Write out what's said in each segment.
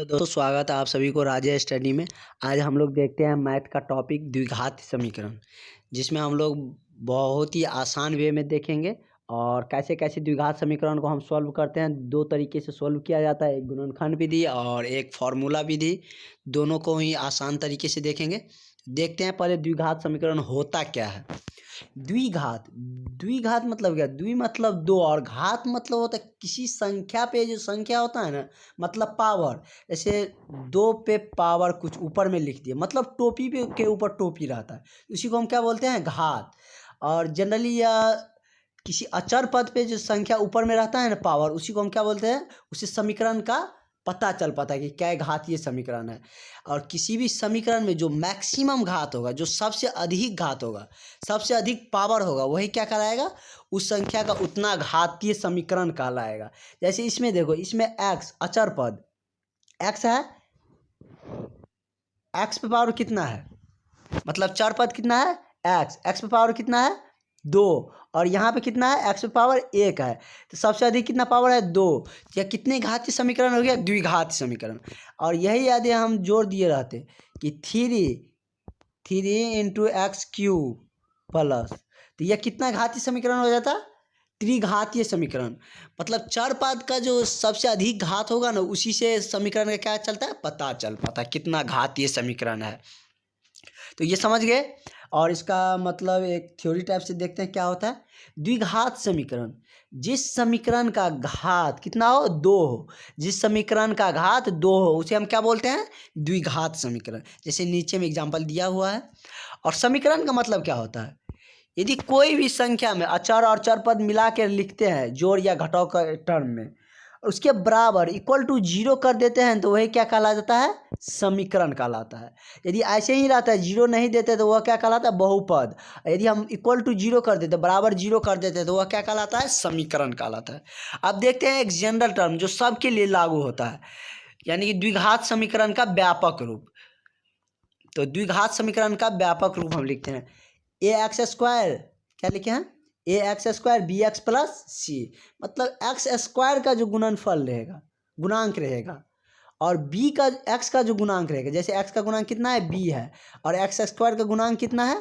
तो दोस्तों स्वागत है आप सभी को राजा स्टडी में। आज हम लोग देखते हैं मैथ का टॉपिक द्विघात समीकरण, जिसमें हम लोग बहुत ही आसान वे में देखेंगे और कैसे कैसे द्विघात समीकरण को हम सॉल्व करते हैं। दो तरीके से सॉल्व किया जाता है, एक गुणनखंड विधि और एक फार्मूला विधि। दोनों को ही आसान तरीके से देखेंगे। देखते हैं पहले द्विघात समीकरण होता क्या है। द्विघात द्विघात मतलब क्या? द्वि मतलब दो और घात मतलब होता है किसी संख्या पे जो संख्या होता है ना, मतलब पावर। जैसे दो पे पावर कुछ ऊपर में लिख दिया, मतलब टोपी पे के ऊपर टोपी रहता है, उसी को हम क्या बोलते हैं? घात। और जनरली या किसी अचर पद पे जो संख्या ऊपर में रहता है ना, पावर, उसी को हम क्या बोलते हैं? उसी समीकरण का पता चल पाता है कि क्या घातीय समीकरण है। और किसी भी समीकरण में जो मैक्सिमम घात होगा, जो सबसे अधिक घात होगा, सबसे अधिक पावर होगा, वही क्या कहलाएगा? उस संख्या का उतना घातीय समीकरण कहलाएगा। जैसे इसमें देखो, इसमें एक्स अचर पद एक्स है, एक्स पे पावर कितना है? मतलब चर पद कितना है? एक्स। एक्स पे पावर कितना है? 2। और यहाँ पे कितना है? एक्स पे पावर 1 है। तो सबसे अधिक कितना पावर है? 2। या कितने घातीय समीकरण हो गया? द्विघातीय समीकरण। और यही यदि हम जोड़ दिए रहते कि 3 इंटू एक्स क्यूब प्लस, तो यह कितना घातीय समीकरण हो जाता? त्रिघातीय समीकरण। मतलब चर पद का जो सबसे अधिक घात होगा ना, उसी से समीकरण का क्या चलता है? पता चल पाता है कितना घातीय समीकरण है। तो ये समझ गए। और इसका मतलब एक थ्योरी टाइप से देखते हैं क्या होता है। द्विघात समीकरण, जिस समीकरण का घात कितना हो? 2 हो। जिस समीकरण का घात 2 हो उसे हम क्या बोलते हैं? द्विघात समीकरण। जैसे नीचे में एग्जांपल दिया हुआ है। और समीकरण का मतलब क्या होता है? यदि कोई भी संख्या में अचर और चर पद मिला के लिखते हैं जोड़ या घटाव का टर्म में, उसके बराबर इक्वल टू 0 कर देते हैं, तो वही क्या कहला जाता है? समीकरण कहलाता है। यदि ऐसे ही रहता है, 0 नहीं देते, तो वह क्या कहलाता है? बहुपद। यदि हम इक्वल टू 0 कर देते, बराबर 0 कर देते, तो वह क्या कहलाता है? समीकरण कहलाता है। अब देखते हैं एक जनरल टर्म जो सबके लिए लागू होता है, यानी कि द्विघात समीकरण का व्यापक रूप। तो द्विघात समीकरण का व्यापक रूप हम लिखते हैं ए एक्स स्क्वायर, क्या लिखे हैं? A X square B X plus C. मतलब एक्स स्क्वायर का जो गुणनफल रहेगा, गुणांक रहेगा, और बी का एक्स का जो गुणांक रहेगा, जैसे एक्स का गुणांक कितना है? बी है, और एक्स स्क्वायर का गुणांक कितना है?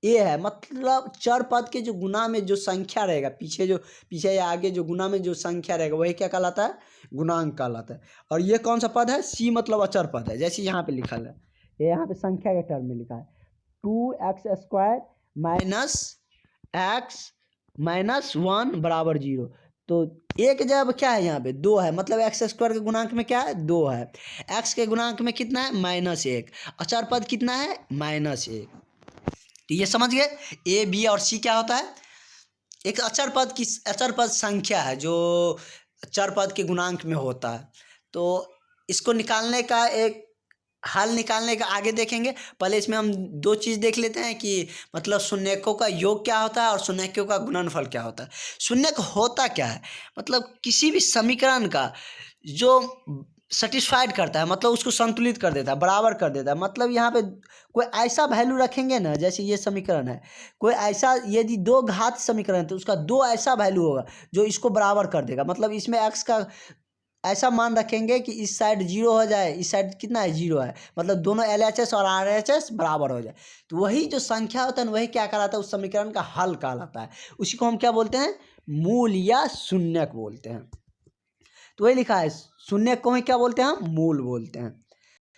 ए है। मतलब चर पद के जो गुना में जो संख्या रहेगा, पीछे या आगे जो गुना में जो संख्या रहेगा, वही क्या कहलाता है? गुणांक कहलाता है। और ये कौन सा पद है? सी मतलब अचर पद है। जैसे यहाँ पे लिखा है, ये यहाँ पे संख्या के टर्म में लिखा है 2x² माइनस एक्स माइनस 1 बराबर 0। तो एक जब क्या है? यहाँ पे 2 है, मतलब एक्स स्क्वायर के गुणांक में क्या है? 2 है। एक्स के गुणांक में कितना है? -1। अचर पद कितना है? -1। तो ये समझ गए ए बी और सी क्या होता है? एक अचर पद संख्या है जो चर पद के गुणांक में होता है। तो इसको निकालने का एक हल निकालने का आगे देखेंगे। पहले इसमें हम दो चीज़ देख लेते हैं कि मतलब शून्यकों का योग क्या होता है और शून्यकों का गुणनफल क्या होता है। शून्यक होता क्या है? मतलब किसी भी समीकरण का जो सेटिस्फाइड करता है, मतलब उसको संतुलित कर देता है, बराबर कर देता है। मतलब यहाँ पे कोई ऐसा वैल्यू रखेंगे ना, जैसे ये समीकरण है, कोई ऐसा, यदि दो घात समीकरण है तो उसका दो ऐसा वैल्यू होगा जो इसको बराबर कर देगा। मतलब इसमें एक्स का ऐसा मान रखेंगे कि इस साइड 0 हो जाए, इस साइड कितना है? 0 है। मतलब दोनों LHS और RHS बराबर हो जाए, तो वही जो संख्या होता है ना, वही क्या कहलाता है? उस समीकरण का हल कहलाता है। उसी को हम क्या बोलते हैं? मूल या शून्यक बोलते हैं। तो वही लिखा है, शून्यक को ही क्या बोलते हैं? हम मूल बोलते हैं।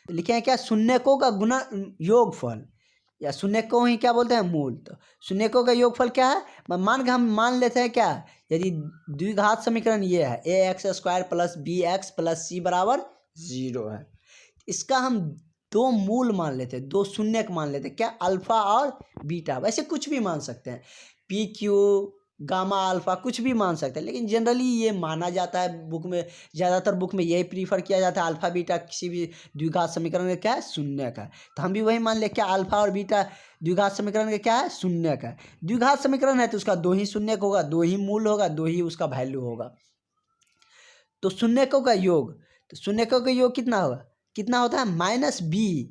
तो लिखे हैं क्या? शून्यकों का गुना योगफल, या शून्यक को ही क्या बोलते हैं? मूल। तो शून्यकों का योगफल क्या है? हम मान लेते हैं क्या? यदि द्विघात समीकरण ये है A X square plus B X plus C बराबर 0 है, इसका हम दो मूल मान लेते हैं, दो शून्यक मान लेते हैं। क्या? अल्फा और बीटा। वैसे कुछ भी मान सकते हैं, पी क्यू गामा अल्फा कुछ भी मान सकते हैं, लेकिन जनरली ये माना जाता है बुक में, ज़्यादातर बुक में यही प्रीफर किया जाता है। अल्फा बीटा किसी भी द्विघात समीकरण का क्या है? शून्यक है। तो हम भी वही मान ले, क्या अल्फा और बीटा द्विघात समीकरण का क्या है? शून्यक है। द्विघात समीकरण है तो उसका दो ही शून्यक होगा, दो ही मूल होगा, दो ही उसका वैल्यू होगा। तो शून्यकों का योग, तो शून्यकों का योग कितना होगा? कितना होता है? -b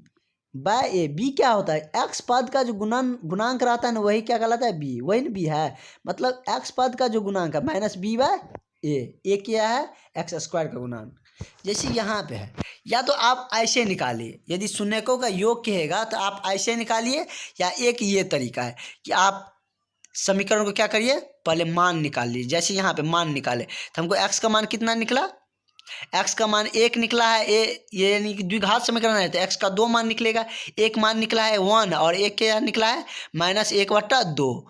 बाय ए। बी क्या होता है? एक्स पद का जो गुणांक रहता है ना, वही क्या कहलाता है? बी। वही ना बी है। मतलब एक्स पद का जो गुणांक है -b/a। ए क्या है? एक्स स्क्वायर का गुणांक। जैसे यहाँ पे है, या तो आप ऐसे निकालिए, यदि शून्यकों का योग कहेगा तो आप ऐसे निकालिए, या एक ये तरीका है कि आप समीकरण को क्या करिए, पहले मान निकाल लीजिए। जैसे यहाँ पे मान निकाले तो हमको x का मान कितना निकला, x का मान 1 निकला है। ये यानी कि द्विघात समीकरण है तो x का 2 मान निकलेगा। एक मान निकला है 1 और एक क्या निकला है -1/2।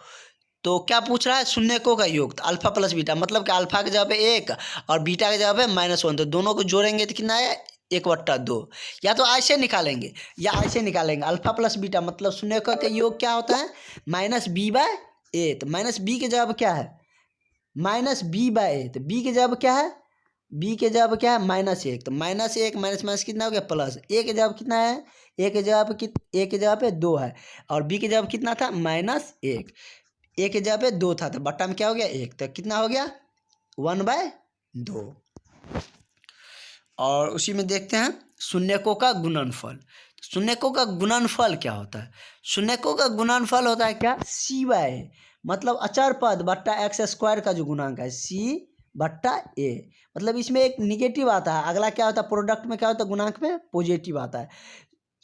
तो क्या पूछ रहा है, शून्यकों का योग, तो अल्फा प्लस बीटा, मतलब कि अल्फा की जगह पे 1 और बीटा की जगह पे -1, तो दोनों को जोड़ेंगे तो कितना है 1/2। या तो ऐसे निकालेंगे या ऐसे निकालेंगे, अल्फा प्लस बीटा मतलब शून्यकों का योग क्या होता है -b/a। तो -b की जगह क्या है -b/a, तो b की जगह क्या है, b के जगह क्या है -1, तो -1 माइनस माइनस कितना हो गया प्लस, a के जगह कितना है, a के जगह पे 2 है, और b के जगह कितना था -1, a के जगह पे 2 था, तो बट्टा में क्या हो गया 1, तो कितना हो गया 1/2। और उसी में देखते हैं शून्यकों का गुणनफल। शून्यकों का गुणनफल क्या होता है, शून्यकों का गुणनफल होता है क्या c/a, मतलब अचर पद बट्टा x² का जो गुणांक है c/a, मतलब इसमें एक निगेटिव आता है। अगला क्या होता है, प्रोडक्ट में क्या होता है, गुणांक में पॉजिटिव आता है।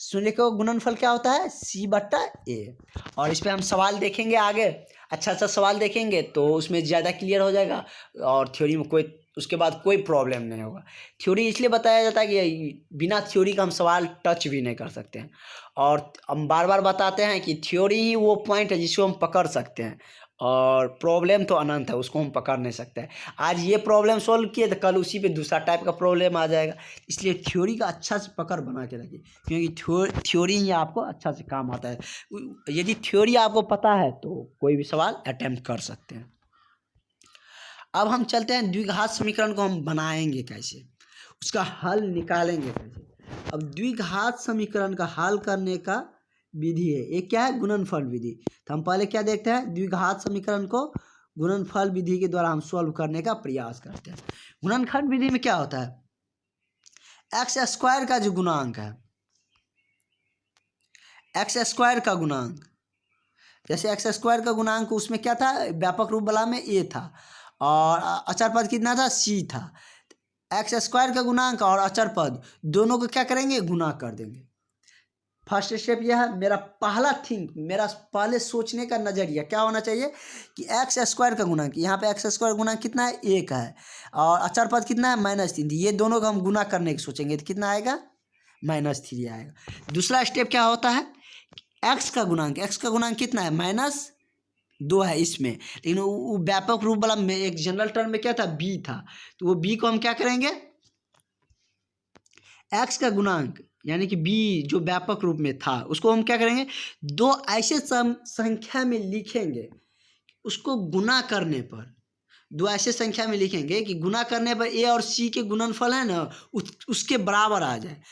शून्यकों का गुणनफल क्या होता है c/a। और इस पर हम सवाल देखेंगे आगे, अच्छा सवाल देखेंगे तो उसमें ज़्यादा क्लियर हो जाएगा, और थ्योरी में कोई उसके बाद कोई प्रॉब्लम नहीं होगा। थ्योरी इसलिए बताया जाता है कि बिना थ्योरी का हम सवाल टच भी नहीं कर सकते हैं, और हम बार बार बताते हैं कि थ्योरी ही वो पॉइंट है जिसको हम पकड़ सकते हैं, और प्रॉब्लम तो अनंत है, उसको हम पकड़ नहीं सकते हैं। आज ये प्रॉब्लम सॉल्व किए तो कल उसी पे दूसरा टाइप का प्रॉब्लम आ जाएगा, इसलिए थ्योरी का अच्छा से पकड़ बना के रखिए, क्योंकि थ्योरी ही आपको अच्छा से काम आता है। यदि थ्योरी आपको पता है तो कोई भी सवाल अटेम्प्ट कर सकते हैं। अब हम चलते हैं द्विघात समीकरण को हम बनाएंगे कैसे, उसका हल निकालेंगे कैसे। अब द्विघात समीकरण का हल करने का विधि है, एक क्या है गुणनफल विधि। तो हम पहले क्या देखते हैं, द्विघात समीकरण को गुणनफल विधि के द्वारा हम सॉल्व करने का प्रयास करते हैं। गुणनफल विधि में क्या होता है, x² का जो गुणांक है, x² का गुणांक, जैसे x² का गुणांक उसमें क्या था, व्यापक रूप वाला में a था, और अचर पद कितना था c था। x² का गुणांक और अचर पद दोनों को क्या करेंगे, गुना कर देंगे। फर्स्ट स्टेप यह है, मेरा मेरा पहले सोचने का नज़रिया क्या होना चाहिए कि x² का गुणांक, यहाँ पे x² गुणांक कितना है 1 है, और अचर पद कितना है -3, ये दोनों का हम गुना करने की सोचेंगे तो कितना आएगा -3 आएगा। दूसरा स्टेप क्या होता है, x का गुणांक कितना है -2 है इसमें, लेकिन वो व्यापक रूप वाला में एक जनरल टर्म में क्या था b था, तो वो b को हम क्या करेंगे, x का गुणांक यानी कि b जो व्यापक रूप में था उसको हम क्या करेंगे, दो ऐसे संख्या में लिखेंगे, उसको गुना करने पर, दो ऐसे संख्या में लिखेंगे कि गुना करने पर a और c के गुणनफल है ना उसके बराबर आ जाए,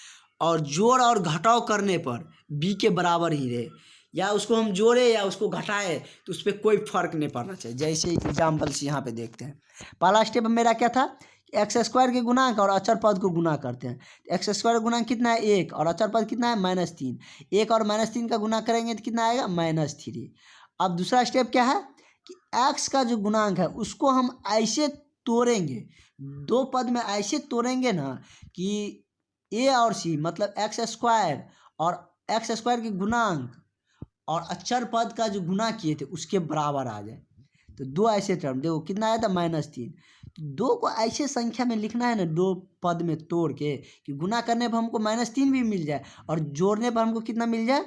और जोड़ और घटाव करने पर b के बराबर ही रहे, या उसको हम जोड़े या उसको घटाए तो उस पर कोई फर्क नहीं पड़ना चाहिए। जैसे एग्जाम्पल्स यहाँ पे देखते हैं, पहला स्टेप मेरा क्या था, x² के गुणांक और अचर पद को गुना करते हैं। x² गुणांक कितना है 1 और अचर पद कितना है -3, 1 और -3 का गुना करेंगे तो कितना आएगा -3। अब दूसरा स्टेप क्या है कि x का जो गुणांक है उसको हम ऐसे तोड़ेंगे, दो पद में ऐसे तोड़ेंगे ना कि a और c मतलब x² और x² के गुणांक और अचर पद का जो गुना किए थे उसके बराबर आ जाए। तो दो ऐसे टर्म देखो कितना आया था -3, तो दो को ऐसे संख्या में लिखना है ना, दो पद में तोड़ के कि गुना करने पर हमको -3 भी मिल जाए और जोड़ने पर हमको कितना मिल जाए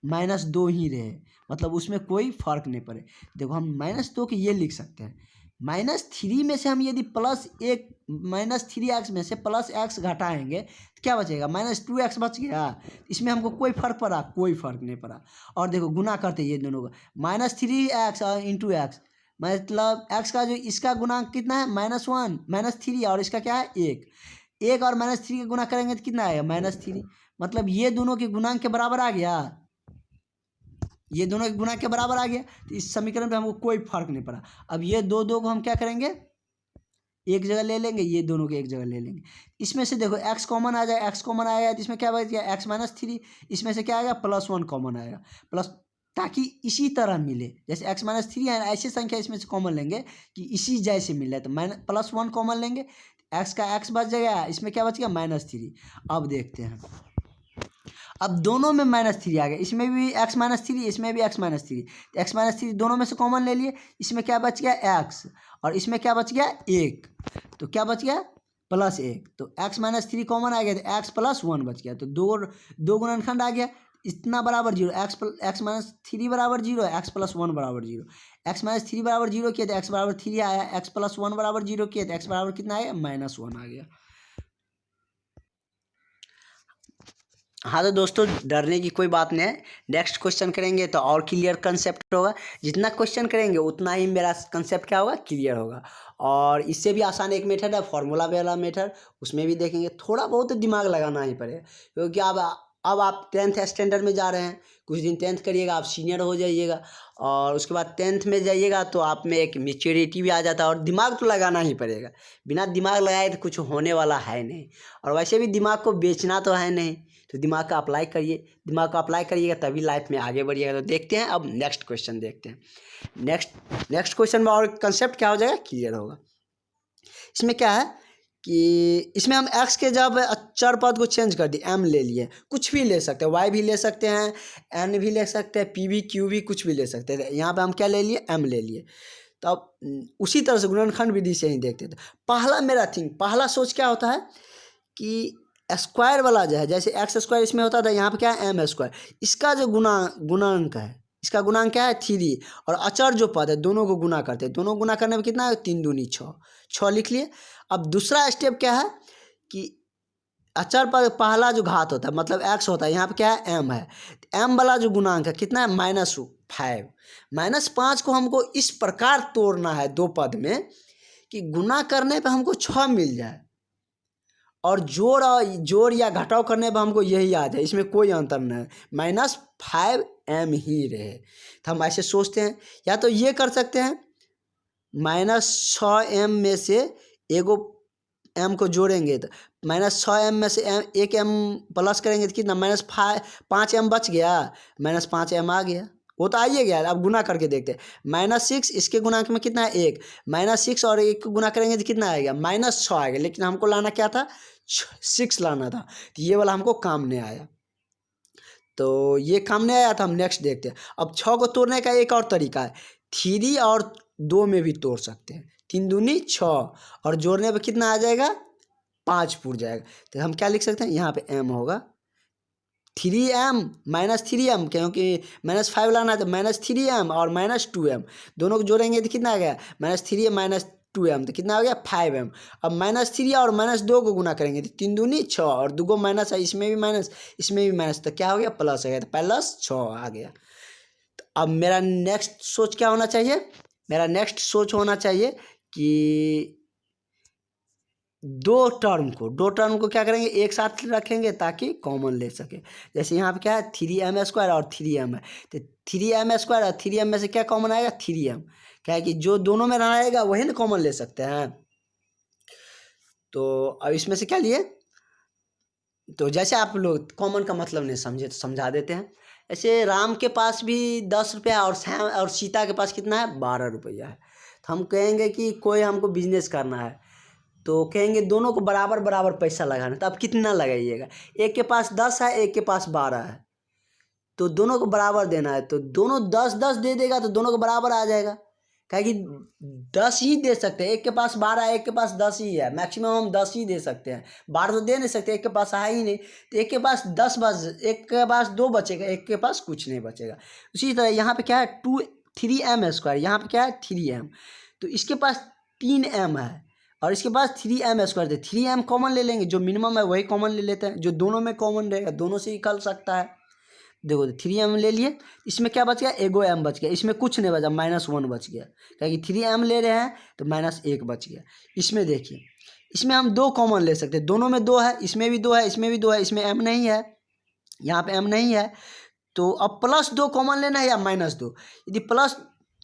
-2 ही रहे, मतलब उसमें कोई फर्क नहीं पड़े। देखो हम -2 के ये लिख सकते हैं, -3 में से हम यदि -3x में से +x घटाएंगे तो क्या बचेगा -2x बच गया, इसमें हमको कोई फर्क पड़ा, कोई फर्क नहीं पड़ा। और देखो गुना करते ये दोनों का -3x और इंटू x, मतलब x का जो इसका गुणांक कितना है -1 -3 और इसका क्या है 1 और -3 का गुना करेंगे तो कितना आएगा -3, मतलब ये दोनों के गुणांक के बराबर आ गया, ये दोनों के गुणा के बराबर आ गया, तो इस समीकरण पे हमको कोई फर्क नहीं पड़ा। अब ये दो को हम क्या करेंगे, एक जगह ले लेंगे, ये दोनों के एक जगह ले लेंगे। इसमें से देखो x कॉमन आ जाए, x कॉमन आएगा तो इसमें क्या बच गया x -3, इसमें से क्या आएगा +1 कॉमन आएगा, प्लस, ताकि इसी तरह मिले, जैसे x -3 है ऐसी संख्या इसमें से कॉमन लेंगे कि इसी जैसे मिले, तो -1 कॉमन लेंगे, एक्स का एक्स बच जाएगा, इसमें क्या बच गया -3। अब देखते हैं, अब दोनों में -3 आ गया, इसमें भी x-3 इसमें भी x-3, तो x-3 दोनों में से कॉमन ले लिए, इसमें क्या बच गया x और इसमें क्या बच गया 1, तो क्या बच गया +1, तो x-3 कॉमन आ गया तो x + 1 बच गया, तो दो गुणनखंड आ गया, इतना बराबर 0, x-3 बराबर 0, x + 1 बराबर 0, x-3 बराबर 0 किया तो x बराबर 3 आया, x + 1 बराबर 0 किया तो x बराबर कितना आया -1 आ गया। हाँ तो दोस्तों डरने की कोई बात नहीं है, नेक्स्ट क्वेश्चन करेंगे तो और क्लियर कंसेप्ट होगा, जितना क्वेश्चन करेंगे उतना ही मेरा कंसेप्ट क्या होगा क्लियर होगा। और इससे भी आसान एक मेथड है फॉर्मूला वाला मेथड, उसमें भी देखेंगे, थोड़ा बहुत दिमाग लगाना ही पड़ेगा, क्योंकि अब आप 10th स्टैंडर्ड में जा रहे हैं, कुछ दिन 10th करिएगा, आप सीनियर हो जाइएगा, और उसके बाद 10th में जाइएगा तो आप में एक मेच्योरिटी भी आ जाता है, और दिमाग तो लगाना ही पड़ेगा, बिना दिमाग लगाए तो कुछ होने वाला है नहीं, और वैसे भी दिमाग को बेचना तो है नहीं, तो दिमाग का अप्लाई करिए, दिमाग का अप्लाई करिएगा तभी लाइफ में आगे बढ़िएगा। तो देखते हैं अब नेक्स्ट क्वेश्चन देखते हैं, नेक्स्ट क्वेश्चन में और कंसेप्ट क्या हो जाएगा क्लियर होगा। इसमें क्या है कि इसमें हम x के जब चर पद को चेंज कर दिए, m ले लिए, कुछ भी ले सकते हैं, y भी ले सकते हैं, n भी ले सकते हैं, p भी q भी कुछ भी ले सकते हैं, यहाँ पे हम क्या ले लिए m ले लिए। तो अब उसी तरह से गुणनखंड विधि से ही देखते थे। पहला सोच क्या होता है कि स्क्वायर वाला जो है, जैसे x² इसमें होता था, यहाँ पे क्या है m², इसका जो गुणांक है, इसका गुणांक क्या है 3, और अचर जो पद है दोनों को गुना करते हैं, दोनों गुना करने में कितना है 3 दूनी 6 लिख लिए। अब दूसरा स्टेप क्या है कि अचर पद पहला जो घात होता है मतलब x होता है, यहाँ पे क्या है m है, m वाला जो गुणांक है कितना है -5, -5 को हमको इस प्रकार तोड़ना है दो पद में कि गुना करने पे हमको 6 मिल जाए, और जोड़ या घटाव करने पर हमको यही आ जाए, इसमें कोई अंतर नहीं है, -5m ही रहे। तो हम ऐसे सोचते हैं, या तो ये कर सकते हैं -6m में से एगो m को जोड़ेंगे तो -6m में से एक m प्लस करेंगे तो कितना -5m बच गया, -5m आ गया, वो तो आइए गया। अब गुना करके देखते हैं, -6 इसके गुणांक में कितना है 1, -6 और 1 को गुना करेंगे तो कितना आएगा -6 आएगा, लेकिन हमको लाना क्या था 6 लाना था, तो ये वाला हमको काम नहीं आया, तो ये काम नहीं आया था। हम नेक्स्ट देखते हैं। अब 6 को तोड़ने का एक और तरीका है, 3 और 2 में भी तोड़ सकते हैं, 3 दूनी 6, और जोड़ने पर कितना आ जाएगा 5 फुट जाएगा। तो हम क्या लिख सकते हैं, यहाँ पे m होगा 3m -3m, क्योंकि -5 लाना है तो -3m और -2m दोनों को जोड़ेंगे तो कितना आ गया -3m -2m, तो कितना हो गया 5m। अब -3 और -2 को गुना करेंगे तो 3 दूनी 6, और 2 को माइनस है, इसमें भी माइनस इसमें भी माइनस, तो क्या हो गया प्लस हो गया, तो +6 आ गया। तो अब मेरा नेक्स्ट सोच क्या होना चाहिए, मेरा नेक्स्ट सोच होना चाहिए कि दो टर्म को क्या करेंगे एक साथ रखेंगे ताकि कॉमन ले सके। जैसे यहाँ पे क्या है 3m² और 3m है, तो 3m² और 3m में से क्या कॉमन आएगा 3m, क्या है कि जो दोनों में रहेगा वही ना कॉमन ले सकते हैं। तो अब इसमें से क्या लिए, तो जैसे आप लोग कॉमन का मतलब नहीं समझे तो समझा देते हैं। ऐसे राम के पास भी 10 रुपया और सीता के पास कितना है 12 रुपया है, तो हम कहेंगे कि कोई हमको बिजनेस करना है, तो कहेंगे दोनों को बराबर बराबर पैसा लगाना, तो आप कितना लगाइएगा, एक के पास 10 है एक के पास 12 है, तो दोनों को बराबर देना है, तो दोनों 10-10 दे देगा तो दोनों को बराबर आ जाएगा, क्या कि 10 ही दे सकते हैं, एक के पास 12 है एक के पास 10 ही है, मैक्सिमम हम 10 ही दे सकते हैं, 12 तो दे नहीं सकते, एक के पास है ही नहीं, तो एक के पास 10 एक के पास 2 बचेगा, एक के पास कुछ नहीं बचेगा। उसी तरह यहाँ पे क्या है 3m², यहाँ पे क्या है 3m, तो इसके पास 3m है और इसके पास 3m², 3m कॉमन ले लेंगे, जो मिनिमम है वही कॉमन ले लेते हैं, जो दोनों में कॉमन रहेगा दोनों से निकल सकता है। देखो 3m ले लिए, इसमें क्या बच गया एगो m बच गया, इसमें कुछ नहीं बचा -1 बच गया, क्योंकि 3m ले रहे हैं तो -1 बच गया। इसमें देखिए इसमें हम 2 कॉमन ले सकते हैं, दोनों में 2 है, इसमें भी 2 है इसमें भी 2 है, इसमें m नहीं है, यहाँ पे m नहीं है, तो अब +2 कॉमन लेना है या -2, यदि प्लस,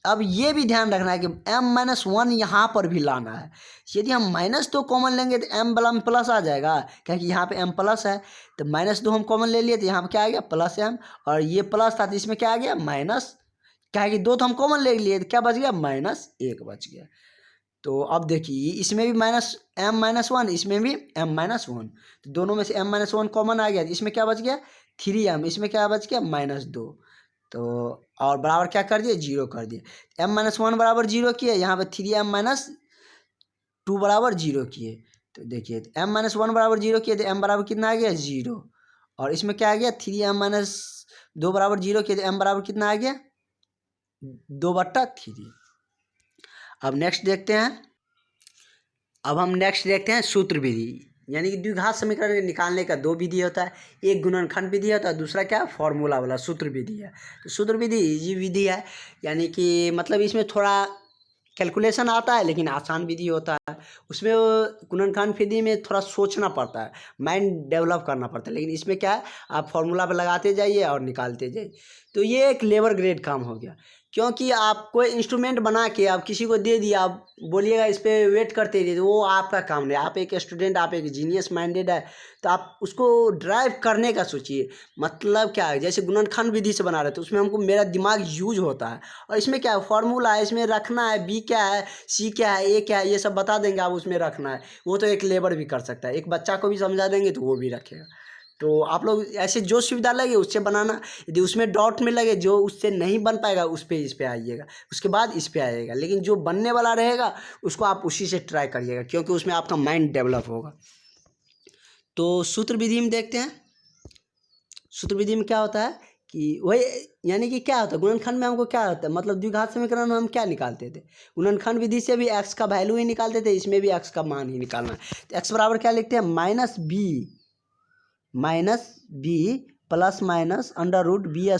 अब ये भी ध्यान रखना है कि m-1 यहाँ पर भी लाना है, यदि हम -2 कॉमन लेंगे तो m वाला में प्लस आ जाएगा, क्योंकि यहाँ पे m प्लस है, तो -2 हम कॉमन ले लिए तो यहाँ पे क्या आ गया +m, और ये प्लस था तो इसमें क्या आ गया माइनस, क्या है कि 2 तो हम कॉमन ले लिए तो क्या बच गया -1 बच गया। तो अब देखिए इसमें भी -m-1, इसमें भी m-1, तो दोनों में से m-1 कॉमन आ गया, इसमें क्या बच गया 3m, इसमें क्या बच गया -2। तो और बराबर क्या कर दिए 0 कर दिए, m-1 बराबर 0 किए, यहाँ पे 3m-2 बराबर 0 किए। तो देखिए m-1 बराबर 0 किए तो m बराबर कितना आ गया 0, और इसमें क्या आ गया 3m-2 बराबर 0 किए तो m बराबर कितना आ गया 2/3। अब नेक्स्ट देखते हैं, सूत्र विधि, यानी कि द्विघात समीकरण निकालने का दो विधि होता है, एक गुणनखंड विधि होता है, दूसरा क्या फॉर्मूला वाला सूत्र विधि है। तो सूत्र विधि इजी विधि है, यानी कि मतलब इसमें थोड़ा कैलकुलेशन आता है लेकिन आसान विधि होता है। उसमें गुणनखंड विधि में थोड़ा सोचना पड़ता है, माइंड डेवलप करना पड़ता है, लेकिन इसमें क्या है आप फॉर्मूला पे लगाते जाइए और निकालते जाइए। तो ये एक लेबर ग्रेड काम हो गया, क्योंकि आप कोई इंस्ट्रूमेंट बना के आप किसी को दे दिया, आप बोलिएगा इस पर वेट करते रहिए, तो वो आपका काम नहीं। आप एक स्टूडेंट, आप एक जीनियस माइंडेड है, तो आप उसको ड्राइव करने का सोचिए। मतलब क्या है, जैसे गुणनखंड विधि से बना रहे तो उसमें हमको मेरा दिमाग यूज होता है, और इसमें क्या है फॉर्मूला है, इसमें रखना है बी क्या है, सी क्या है, ए क्या है, ये सब बता देंगे आप, उसमें रखना है। वो तो एक लेबर भी कर सकता है, एक बच्चा को भी समझा देंगे तो वो भी रखेगा। तो आप लोग ऐसे जो सुविधा लगे उससे बनाना, यदि उसमें डॉट में लगे जो उससे नहीं बन पाएगा उस पर इस पे आइएगा, उसके बाद इस पे आइएगा, लेकिन जो बनने वाला रहेगा उसको आप उसी से ट्राई करिएगा, क्योंकि उसमें आपका माइंड डेवलप होगा। तो सूत्र विधि में देखते हैं, सूत्र विधि में क्या होता है कि वही, यानी कि क्या होता है गुणनखंड में हमको क्या होता है, मतलब द्विघात समीकरण में हम क्या निकालते थे, गुणनखंड विधि से भी x का वैल्यू ही निकालते थे, इसमें भी x का मान ही निकालना है। तो x बराबर क्या लिखते हैं -b plus minus under root b²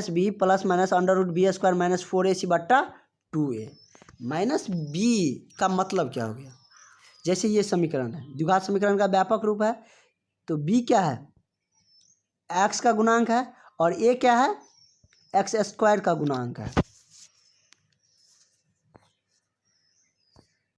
-b plus minus under root b² -4ac/2a। -b का मतलब क्या हो गया, जैसे ये समीकरण है द्विघात समीकरण का व्यापक रूप है, तो b क्या है x का गुणांक है और a क्या है x² का गुणांक है।